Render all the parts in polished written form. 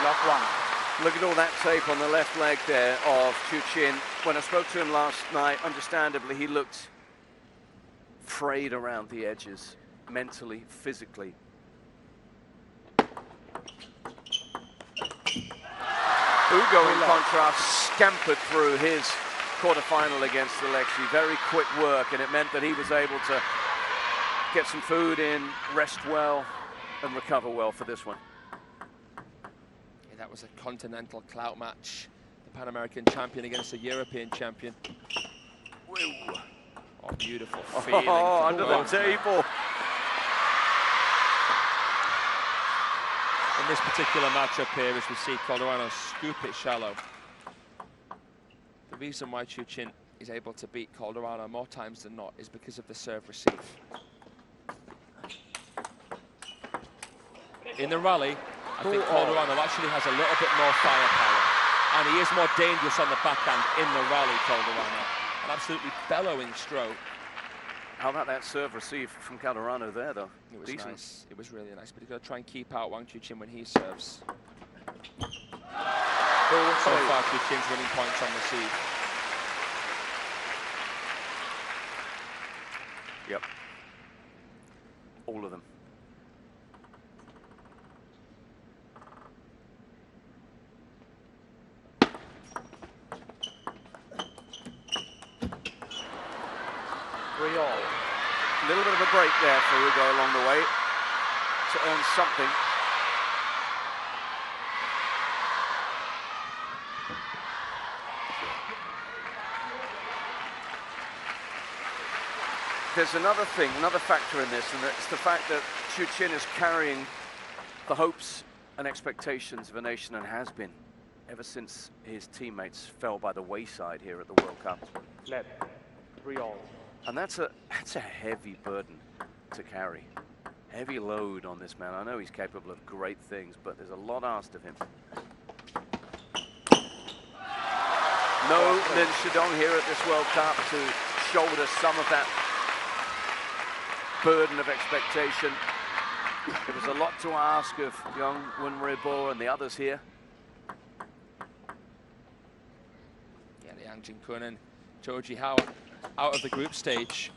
Love one. Look at all that tape on the left leg there of Chuqin. When I spoke to him last night, understandably, he looked frayed around the edges, mentally, physically. Hugo, in contrast, scampered through his quarterfinal against Alexei. Very quick work, and it meant that he was able to get some food in, rest well, and recover well for this one. Yeah, that was a continental clout match. The Pan American champion against a European champion. Woo. Oh, beautiful feeling. Under the table. In this particular matchup here, as we see Calderano scoop it shallow. The reason why Chuqin is able to beat Calderano more times than not is because of the serve receive. In the rally, I think Calderano actually has a little bit more firepower, and he is more dangerous on the backhand in the rally, Calderano. An absolutely bellowing stroke. How about that serve receive from Calderano there, though? It was decent. nice. It was really nice, but he's got to try and keep out Wang Chuqin when he serves. So far, Chuqin's winning points on receive. Yep. All of them. A little bit of a break there for Hugo along the way to earn something. There's another thing, another factor in this, and it's the fact that Chuqin is carrying the hopes and expectations of a nation, and has been ever since his teammates fell by the wayside here at the World Cup. Left. 3-all. And that's a heavy burden to carry. Heavy load on this man. I know he's capable of great things, but there's a lot asked of him. No Lin Shidong here at this World Cup to shoulder some of that burden of expectation. It was a lot to ask of young Wenribo and the others here. Yeah, Yang Jin-kun and Joji Hao out of the group stage.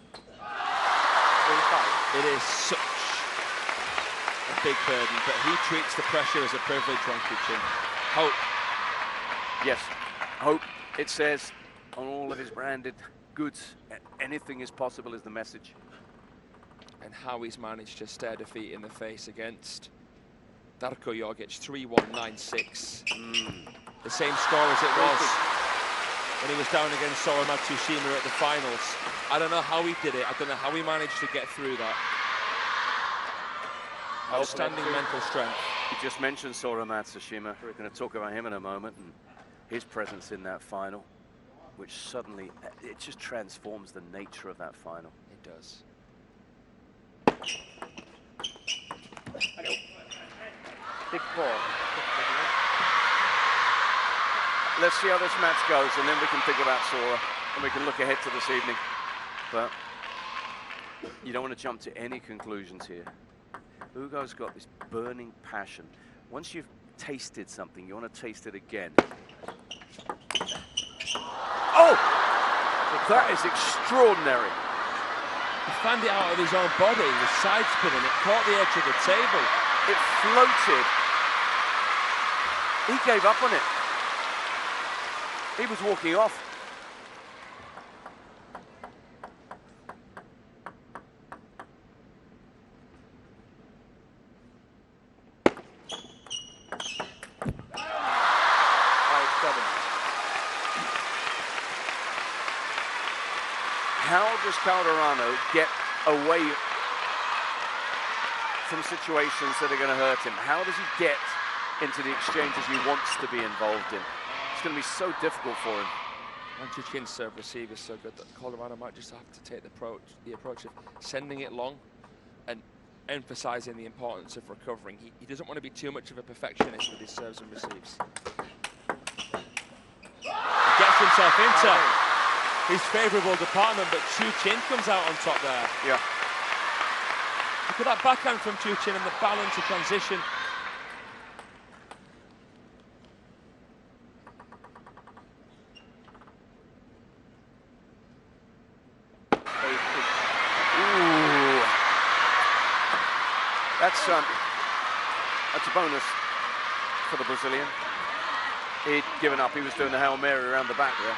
It is such a big burden, but he treats the pressure as a privilege, Wang Chuqin. Hope. Yes, hope, it says on all of his branded goods. Anything is possible is the message. And how he's managed to stare defeat in the face against Darko Jogic, 3-1-9-6. The same score as it was when he was down against Sora Matsushima at the finals. I don't know how he did it. I don't know how he managed to get through that. Outstanding mental strength. You just mentioned Sora Matsushima. We're going to talk about him in a moment and his presence in that final, which suddenly, it just transforms the nature of that final. It does. Let's see how this match goes, and then we can think about Sora, and we can look ahead to this evening. But you don't want to jump to any conclusions here. Hugo's got this burning passion. Once you've tasted something, you want to taste it again. Oh! That is extraordinary. He fanned it out of his own body, the side spinning, it caught the edge of the table. It floated. He gave up on it. He was walking off. How does Calderano get away from situations that are going to hurt him? How does he get into the exchanges he wants to be involved in? It's going to be so difficult for him. Wang Chuqin's serve receive is so good that Calderano might just have to take the approach of sending it long and emphasizing the importance of recovering. He doesn't want to be too much of a perfectionist with his serves and receives. He gets himself into his favourable department, but Chuqin comes out on top there. Yeah. Look at that backhand from Chuqin and the balance of transition. a bonus for the Brazilian. He'd given up. He was doing the Hail Mary around the back there.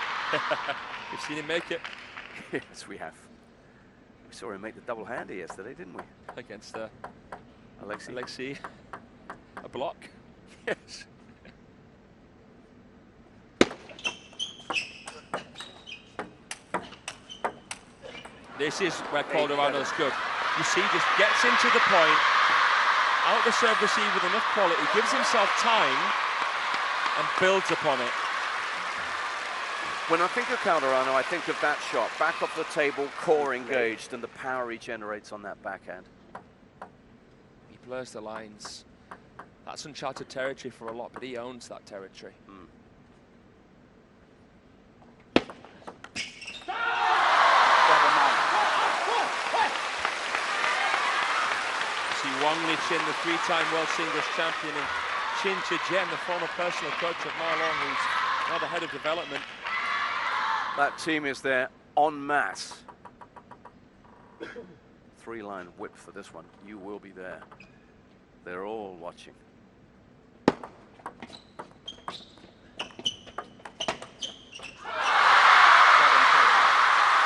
We've seen him make it. Yes, we have. We saw him make the double hander yesterday, didn't we? Against Alexei. A block. Yes. This is where Calderano's good. You see, just gets into the point, out the serve receive with enough quality, gives himself time, and builds upon it. When I think of Calderano, I think of that shot. Back off the table, core engaged, and the power he generates on that backhand. He blurs the lines. That's uncharted territory for a lot, but he owns that territory. Wang Chuqin, the three-time world singles champion, and Chin Chijen, the former personal coach of Ma Long, who's now the head of development. That team is there en masse. Three-line whip for this one. You will be there. They're all watching.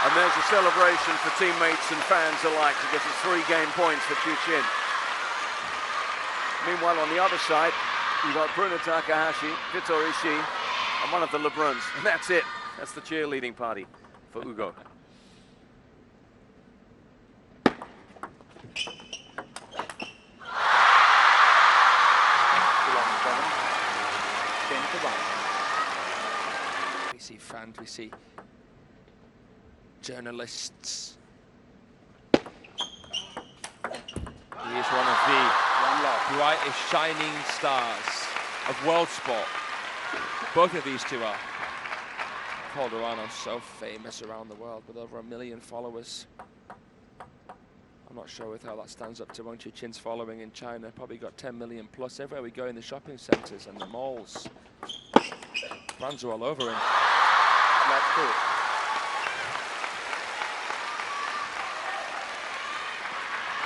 And there's a celebration for teammates and fans alike to get his 3 game points for Chuqin. Meanwhile, on the other side, you've got Bruno Takahashi, Vitor Ishii, and one of the LeBruns. And that's it. That's the cheerleading party for Hugo. We see fans, we see journalists. He is one of the brightest shining stars of world sport. Both of these two are. Calderano, so famous around the world with over 1 million followers. I'm not sure with how that stands up to Wang Chuqin's following in China. Probably got 10 million plus everywhere we go in the shopping centres and the malls. Fans are all over him. That's cool.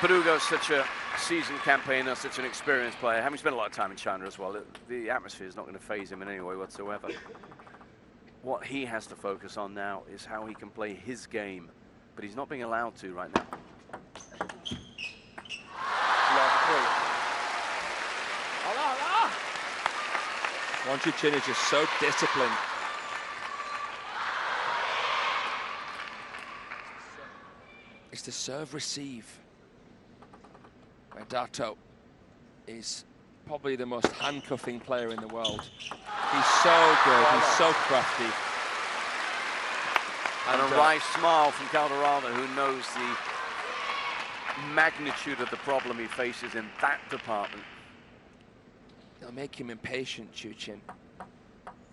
But Hugo's such a seasoned campaigner, such an experienced player. Having spent a lot of time in China as well, the atmosphere is not going to faze him in any way whatsoever. What he has to focus on now is how he can play his game, but he's not being allowed to right now. Wang Chuqin is just so disciplined. It's the serve receive. Where Dato is probably the most handcuffing player in the world. He's so good, he's so crafty. And a wry smile from Calderano, who knows the magnitude of the problem he faces in that department. They'll make him impatient, Chuqin.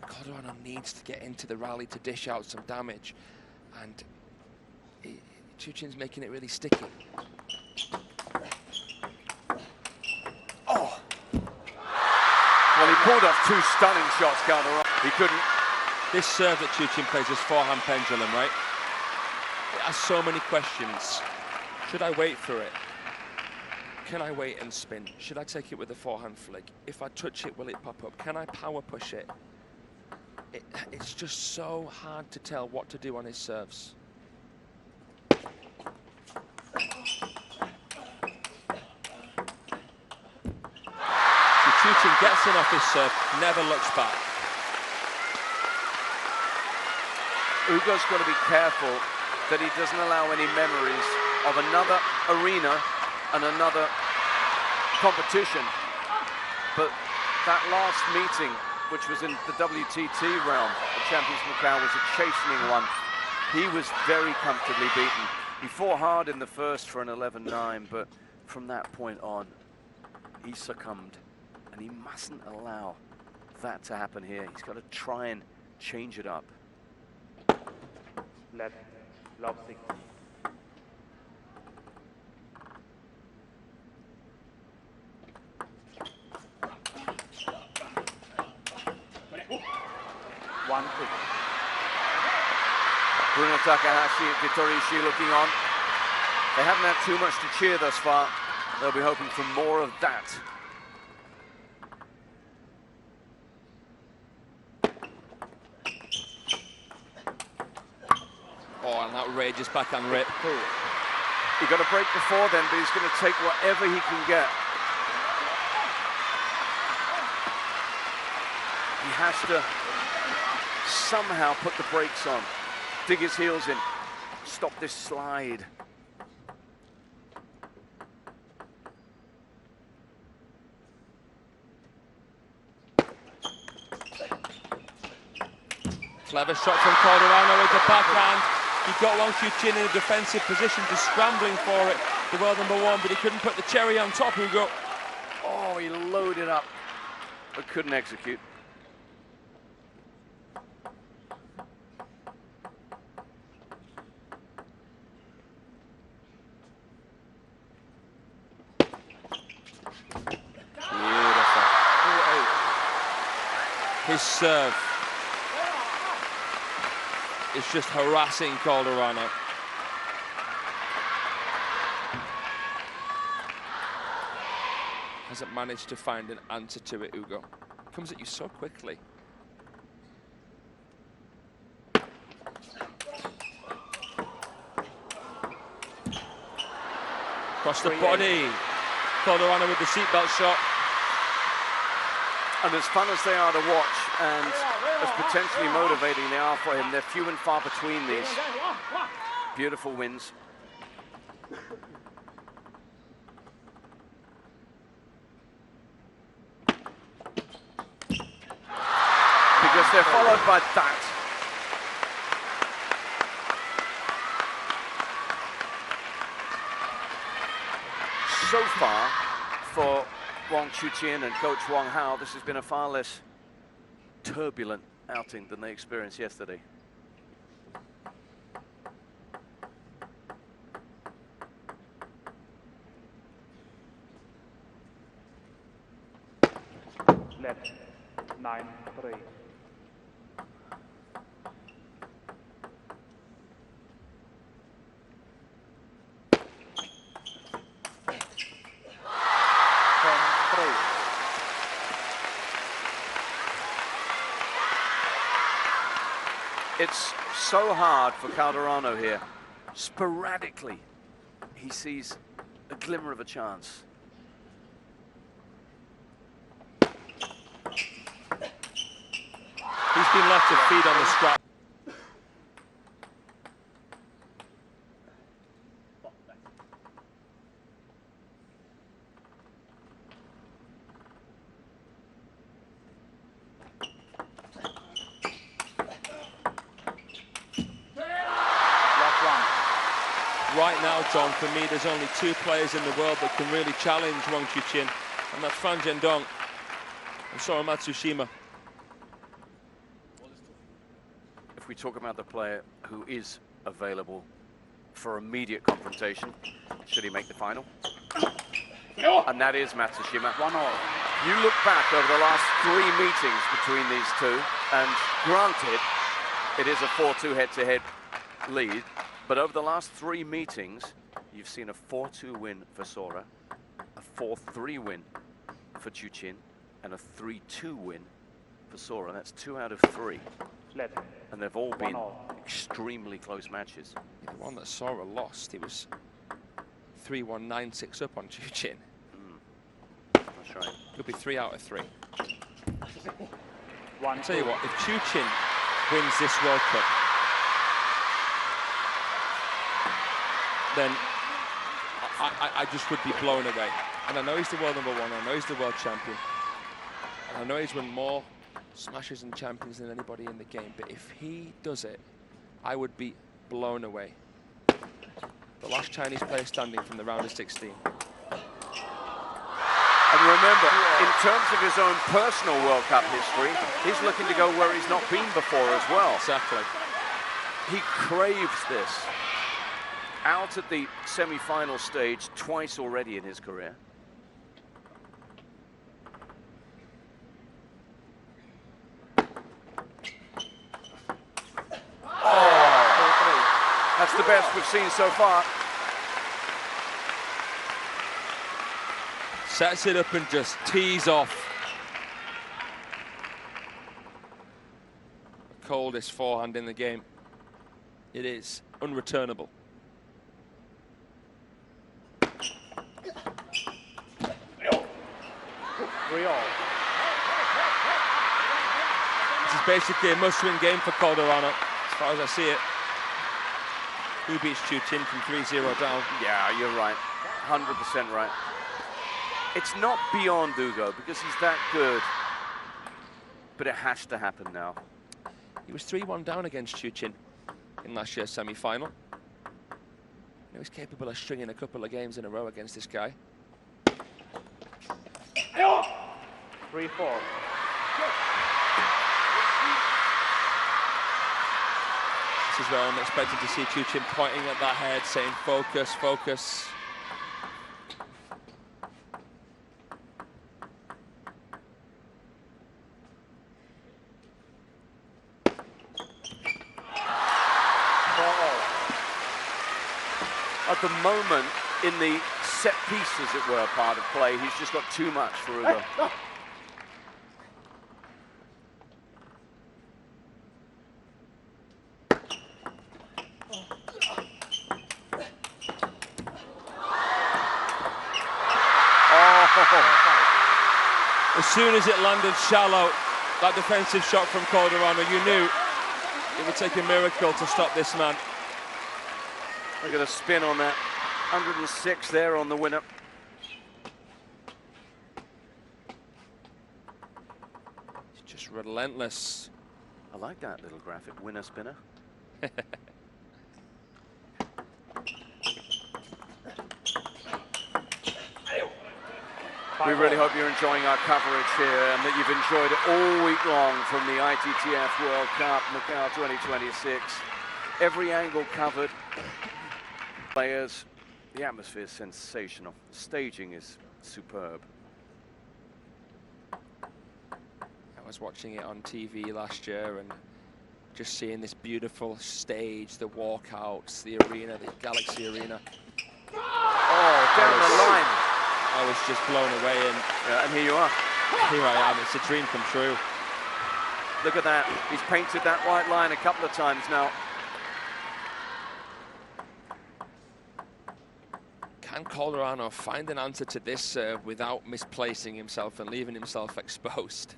Calderano needs to get into the rally to dish out some damage. And Chuqin's making it really sticky. Oh! Well, he pulled off 2 stunning shots, Calderano. He couldn't. This serve that Chuqin plays is forehand pendulum, right? It has so many questions. Should I wait for it? Can I wait and spin? Should I take it with a forehand flick? If I touch it, will it pop up? Can I power push it? It's just so hard to tell what to do on his serves. Chuqin gets in off his serve, never looks back. Hugo's got to be careful that he doesn't allow any memories of another arena and another competition. But that last meeting, which was in the WTT realm, the Champions Macau, was a chastening one. He was very comfortably beaten. He fought hard in the first for an 11-9, but from that point on, he succumbed. And he mustn't allow that to happen here. He's got to try and change it up. Left, love 6. Bruno Takahashi and Vitor Ishii looking on. They haven't had too much to cheer thus far. They'll be hoping for more of that. Oh, an outrageous backhand rip. He got a break before then, but he's going to take whatever he can get. He has to somehow put the brakes on, dig his heels in, stop this slide. Clever shot from Calderano with the backhand. He got Wang Chuqin in a defensive position, just scrambling for it, the world #1, but he couldn't put the cherry on top, Hugo. Oh, he loaded up, but couldn't execute. Beautiful. His serve is just harassing Calderano. Hasn't managed to find an answer to it, Hugo. Comes at you so quickly. Across the body. Calderano with the seatbelt shot. And as fun as they are to watch and as potentially motivating they are for him, they're few and far between these. Beautiful wins. Because they're followed by that. So far, for Wang Chuqin and Coach Wang Hao, this has been a far less turbulent outing than they experienced yesterday. Left, 9-3. It's so hard for Calderano here. Sporadically, he sees a glimmer of a chance. He's been left to feed on the scrap. Right now, John, for me, there's only two players in the world that can really challenge Wang Chuqin, and that's Fan Zhendong and Sora Matsushima. If we talk about the player who is available for immediate confrontation, should he make the final? And that is Matsushima. 1-all. You look back over the last 3 meetings between these two, and granted, it is a 4-2 head-to-head lead, but over the last 3 meetings, you've seen a 4-2 win for Sora, a 4-3 win for Chuqin, and a 3-2 win for Sora. That's 2 out of 3. Left. And they've all been 1-all. extremely close matches. The one that Sora lost, he was 3-1, 9-6 up on Chuqin. That's right. He'll be 3 out of 3. I'll tell you what, if Chuqin wins this World Cup, then I just would be blown away. And I know he's the world #1, I know he's the world champion, and I know he's won more smashes and champions than anybody in the game, but if he does it, I would be blown away. The last Chinese player standing from the round of 16. And remember, in terms of his own personal World Cup history, he's looking to go where he's not been before as well. Exactly. He craves this. Out at the semi-final stage twice already in his career. Oh, that's the best we've seen so far. Sets it up and just tees off. The coldest forehand in the game. It is unreturnable. This is basically a must-win game for Calderano, as far as I see it. Who beats Chuqin from 3-0 down? Yeah, you're right. 100% right. It's not beyond Hugo because he's that good, but it has to happen now. He was 3-1 down against Chuqin in last year's semi-final. He was capable of stringing a couple of games in a row against this guy. 3-4. This is where I'm expecting to see Chuqin pointing at that head, saying focus, focus. At the moment, in the set piece, as it were, part of play, he's just got too much for Hugo. As soon as it landed shallow, that defensive shot from Calderano, you knew it would take a miracle to stop this man. Look at the spin on that. 106 there on the winner. It's just relentless. I like that little graphic, winner spinner. We really hope you're enjoying our coverage here and that you've enjoyed it all week long from the ITTF World Cup Macau 2026. Every angle covered. Players, the atmosphere is sensational. The staging is superb. I was watching it on TV last year and just seeing this beautiful stage, the walkouts, the arena, the Galaxy Arena. Oh, down the line. I was just blown away, and here you are. Here I am. It's a dream come true. Look at that. He's painted that white line a couple of times now. Can Calderano find an answer to this serve without misplacing himself and leaving himself exposed?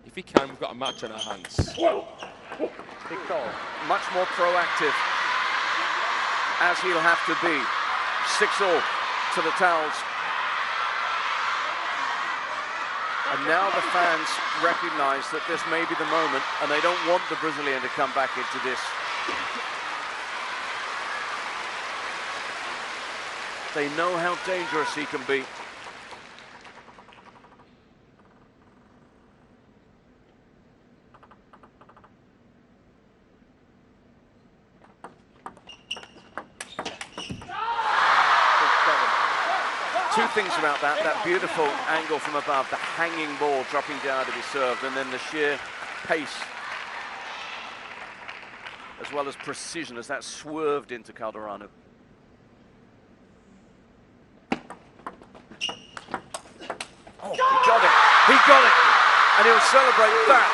If he can, we've got a match on our hands. Big call. Much more proactive, as he'll have to be. 6-all to the towels. And now the fans recognize that this may be the moment, and they don't want the Brazilian to come back into this. They know how dangerous he can be. Two things about that beautiful angle from above, the hanging ball dropping down to be served, and then the sheer pace, as well as precision, as that swerved into Calderano. Oh, he got it! He got it! And he'll celebrate that.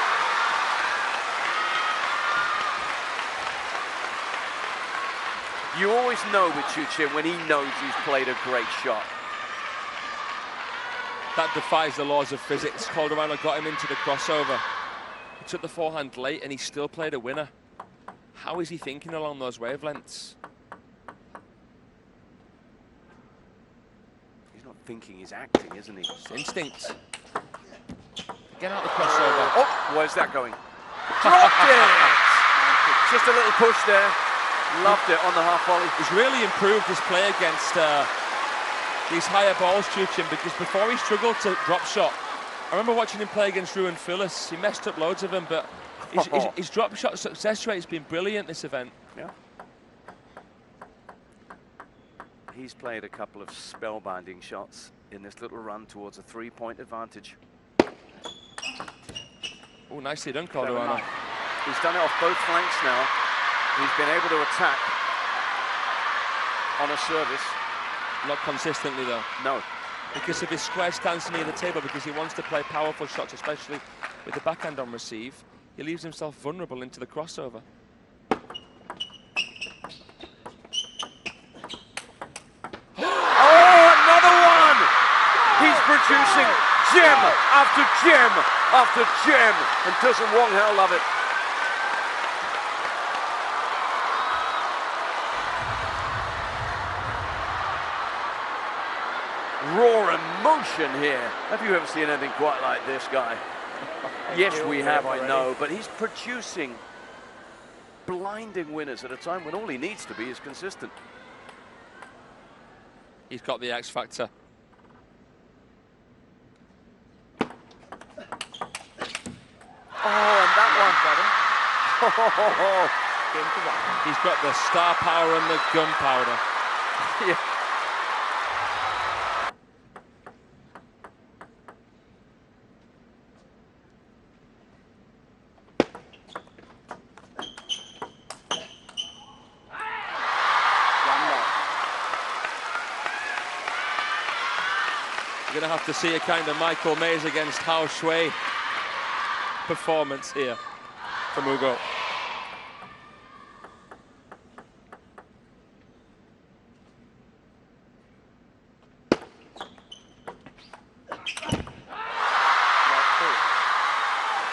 You always know with Chuqin when he knows he's played a great shot. That defies the laws of physics. Calderano got him into the crossover. He took the forehand late and he still played a winner. How is he thinking along those wavelengths? He's not thinking, he's acting, isn't he? It's instinct. Get out the crossover. Oh, where's that going? Dropped it! Just a little push there. Loved it on the half volley. He's really improved his play against these higher balls, Chuqin, because before he struggled to drop shot. I remember watching him play against Ruben Phillips. He messed up loads of them, but his drop shot success rate has been brilliant this event. Yeah. He's played a couple of spellbinding shots in this little run towards a 3-point advantage. Oh, nicely done, Calderano. He's done it off both flanks now. He's been able to attack on a service. Not consistently, though. No. Because of his square stance near the table, because he wants to play powerful shots, especially with the backhand on receive, he leaves himself vulnerable into the crossover. Oh, another one! He's producing gem after gem after gem, and doesn't Wang Hao love it? Raw emotion here. Have you ever seen anything quite like this guy? Yes, we have, I know, but he's producing blinding winners at a time when all he needs to be is consistent. He's got the X factor. Oh, and that one. Oh, he's got the star power and the gunpowder. Yeah. You're going to have to see a kind of Michael Mays against Hao Shui performance here from Hugo.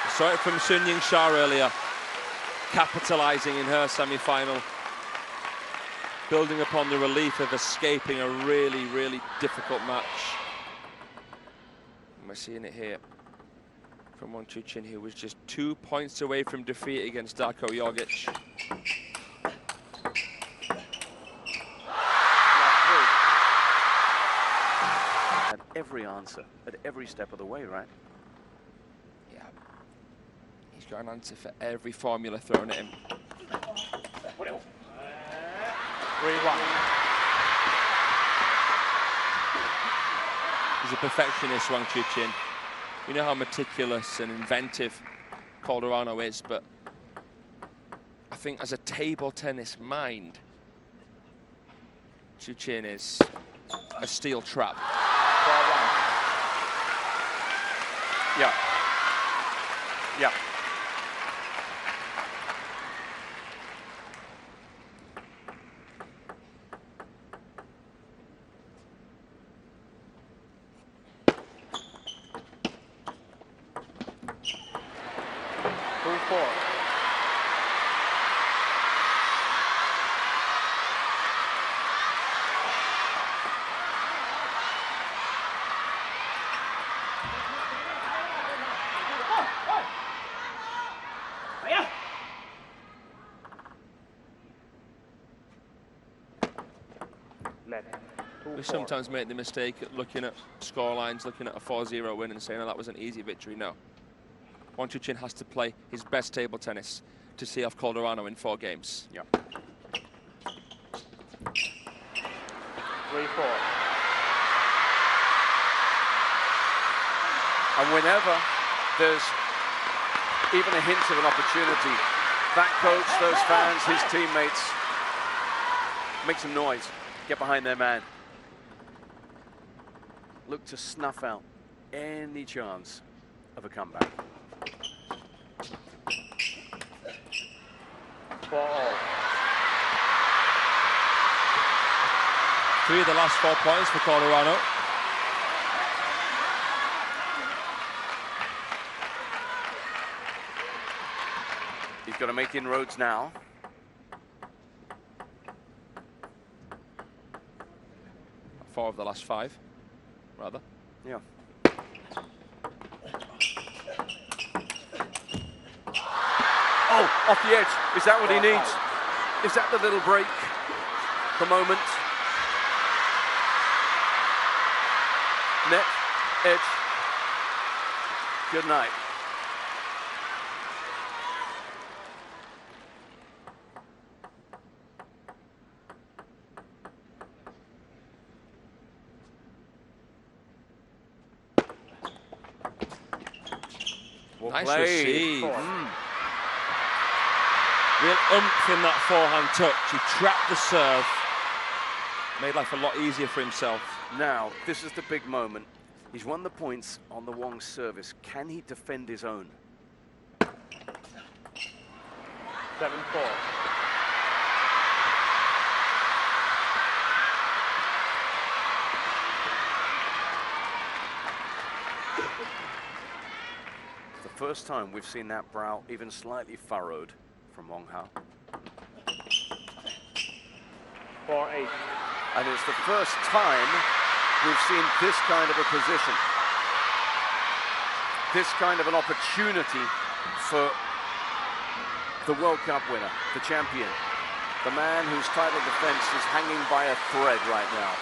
Saw it from Sun Ying Sha earlier, capitalizing in her semi-final, building upon the relief of escaping a really, really difficult match. And we're seeing it here from Wang Chuqin, who was just 2 points away from defeat against Darko Jorgic. At every answer, at every step of the way, right? Yeah. He's got an answer for every formula thrown at him. 3-1. He's a perfectionist, Wang Chuqin. You know how meticulous and inventive Calderano is, but I think as a table tennis mind, Chuqin is a steel trap. 4-1. Yeah. Yeah. We sometimes make the mistake of looking at score lines, looking at a 4-0 win and saying, oh, that was an easy victory. No. Wang Chuqin has to play his best table tennis to see off Calderano in 4 games. Yeah. 3-4. And whenever there's even a hint of an opportunity, that coach, those fans, his teammates, make some noise, get behind their man. Look to snuff out any chance of a comeback. 4-all. 3 of the last 4 points for Calderano. He's got to make inroads now. Four of the last 5, rather. Yeah. Oh, off the edge. Is that what he needs? Is that the little break? The moment? Net, edge. Good night. Nice receive. Real oomph in that forehand touch. He trapped the serve Made life a lot easier for himself. Now, this is the big moment. He's won the points on the Wang service. Can he defend his own? 7-4. The first time we've seen that brow even slightly furrowed from Wang Hao. 4-8. And it's the first time we've seen this kind of a position. This kind of an opportunity for the World Cup winner, the champion, the man whose title defense is hanging by a thread right now.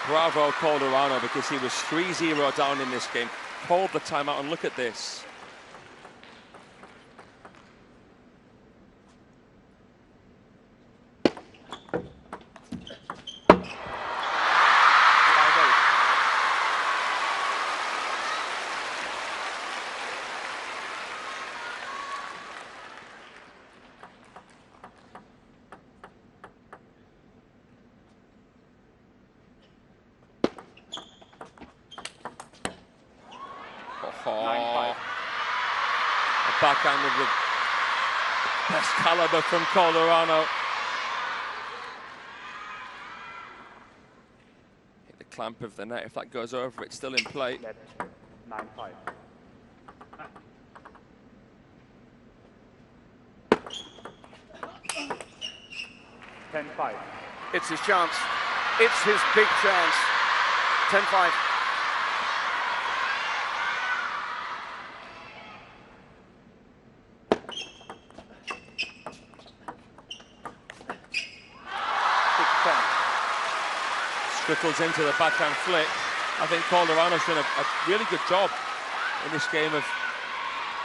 Bravo Calderano, because he was 3-0 down in this game. Called the timeout, and look at this. A backhand of the best caliber from Calderano. Hit the clamp of the net. If that goes over, it's still in play. 9-5. It's his chance. It's his big chance. 10-5. Scriffles into the backhand flick. I think Calderano's done a really good job in this game of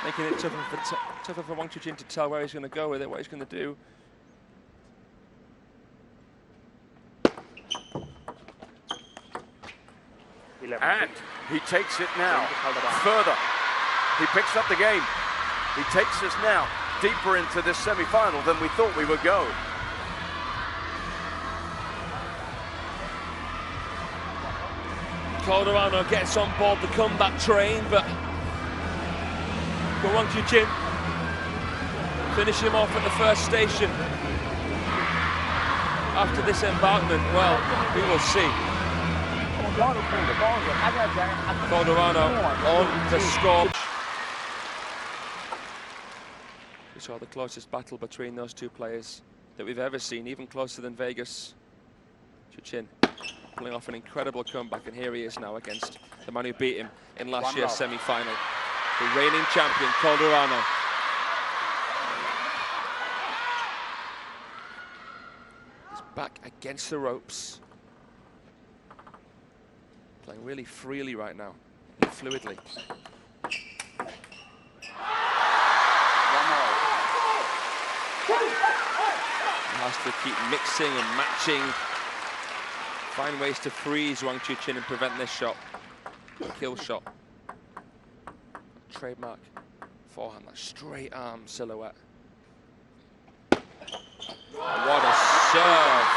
making it tougher for Wang Chuqin to tell where he's going to go with it, what he's going to do. And he takes it now further. He picks up the game. He takes us now deeper into this semi-final than we thought we would go. Calderano gets on board the comeback train, but Wang Chuqin finish him off at the first station. After this embankment, well, we will see. Calderano on the score. We saw the closest battle between those two players that we've ever seen, even closer than Vegas. Chuqin pulling off an incredible comeback, and here he is now against the man who beat him in last year's semi-final, the reigning champion, Calderano. He's back against the ropes, playing really freely right now, fluidly. He has to keep mixing and matching. Find ways to freeze Wang Chuqin and prevent this shot. Kill shot. Trademark forehand, that straight arm silhouette. What a serve.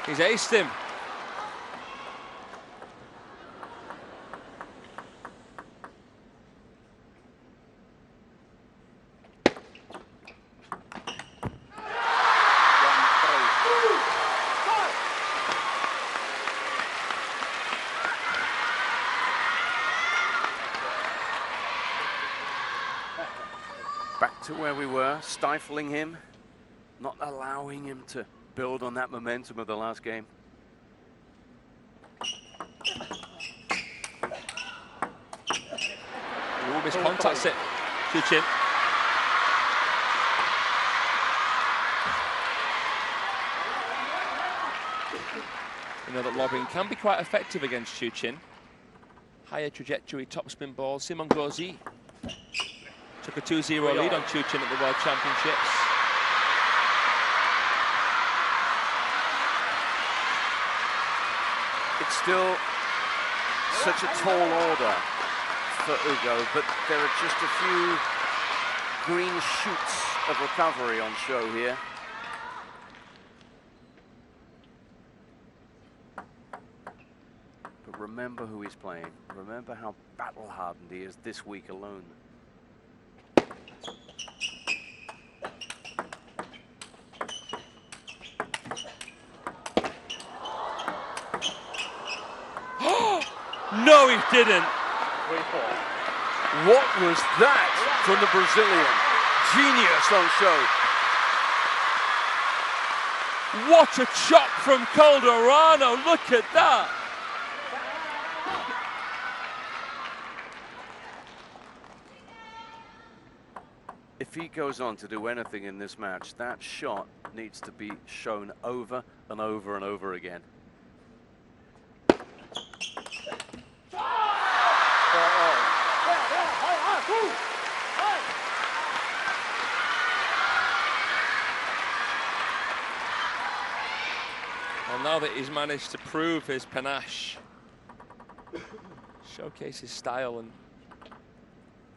He's aced him. Back to where we were, stifling him, not allowing him to build on that momentum of the last game. Almost contacts it, Chuqin. You know that lobbing can be quite effective against Chuqin. Higher trajectory topspin ball. Simon Gauzy took a 2-0 lead on Chuqin at the World Championships. It's still such a tall order for Hugo, but there are just a few green shoots of recovery on show here. But remember who he's playing. Remember how battle-hardened he is this week alone. No, he didn't. 3-4. What was that from the Brazilian? Genius on show. What a chop from Calderano. Look at that. If he goes on to do anything in this match, that shot needs to be shown over and over and over again. Well, now that he's managed to prove his panache, showcase his style and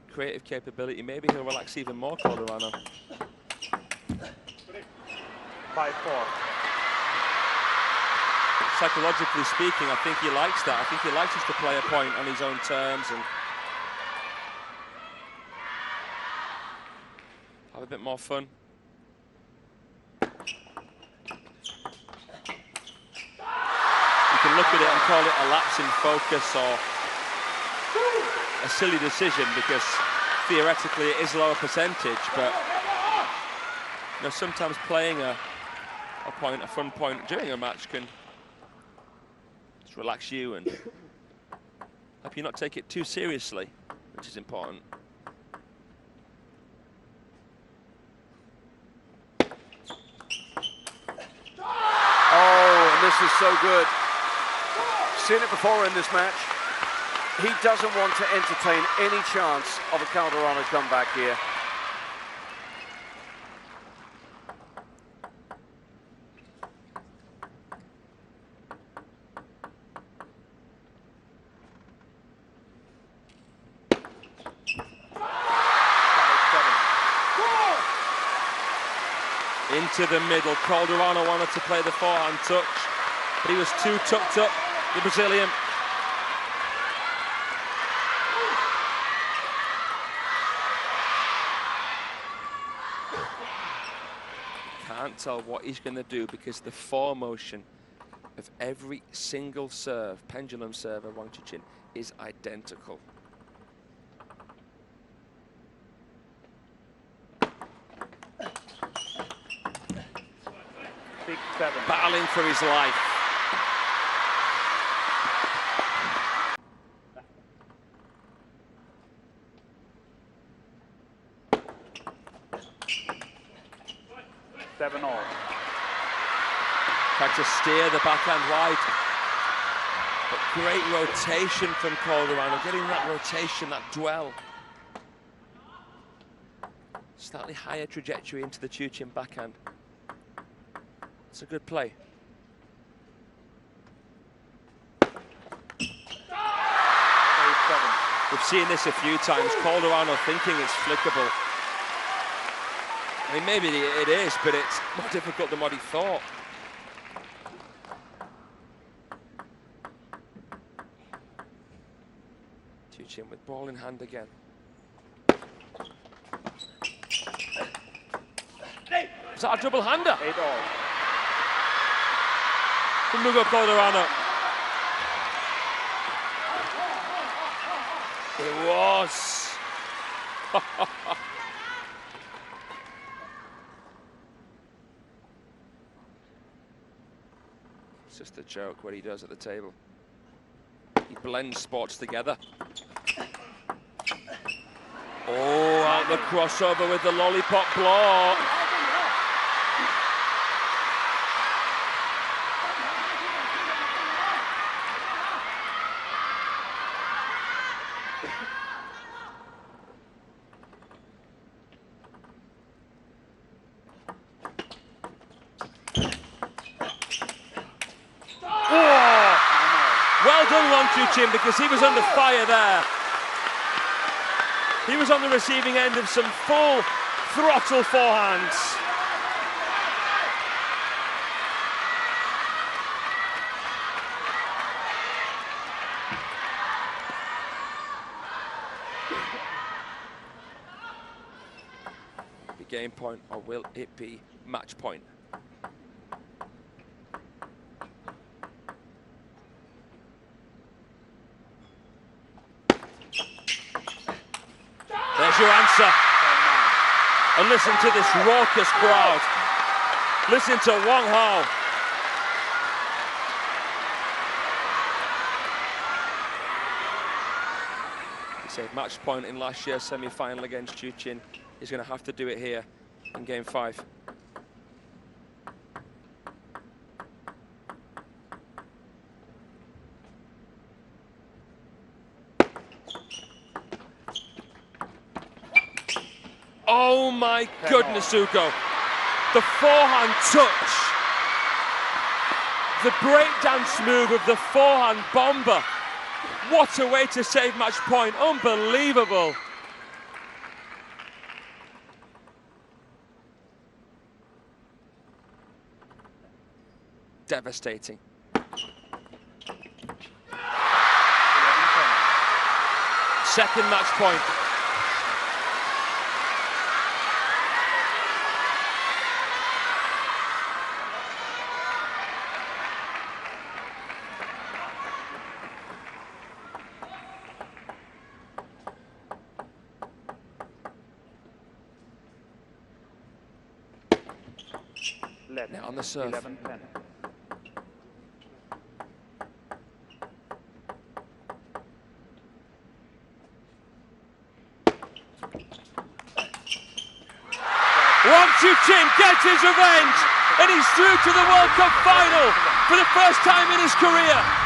creative capability, maybe he'll relax even more, Calderano. 5-4. Psychologically speaking, I think he likes that. I think he likes us to play a point on his own terms and have a bit more fun. You can look at it and call it a lapse in focus or a silly decision because theoretically it is lower percentage, but you know, sometimes playing a fun point during a match can just relax you and help you not take it too seriously, which is important. Oh, and this is so good. Seen it before in this match. He doesn't want to entertain any chance of a Calderano comeback here. Into the middle, Calderano wanted to play the forehand touch, but he was too tucked up, the Brazilian. Can't tell what he's going to do because the form motion of every single serve, pendulum serve of Wang Chuqin, is identical. 6-7. Battling for his life. Tried to steer the backhand wide. But great rotation from Calderano, getting that rotation, that dwell. Slightly higher trajectory into the Chuqin backhand. It's a good play. We've seen this a few times. Calderano thinking it's flickable. I mean, maybe it is, but it's more difficult than what he thought. Chuqin with ball in hand again. Is that a double hander? 8-all. From Hugo Calderano. It was. It's just a joke what he does at the table. He blends sports together. Oh, out the crossover with the lollipop block. Well done, Wang Chuqin, because he was under fire there. He was on the receiving end of some full throttle forehands. Be game point, or will it be match point? There's your answer. And listen to this raucous crowd. Listen to Wang Hao. He saved match point in last year's semi-final against Chuqin. He's going to have to do it here in game 5. Oh my goodness, Hugo. The forehand touch. The breakdance move of the forehand bomber. What a way to save match point. Unbelievable. Devastating. Second match point. Now on the serve. 11-10. Wang Chuqin gets his revenge, and he's through to the World Cup final for the first time in his career.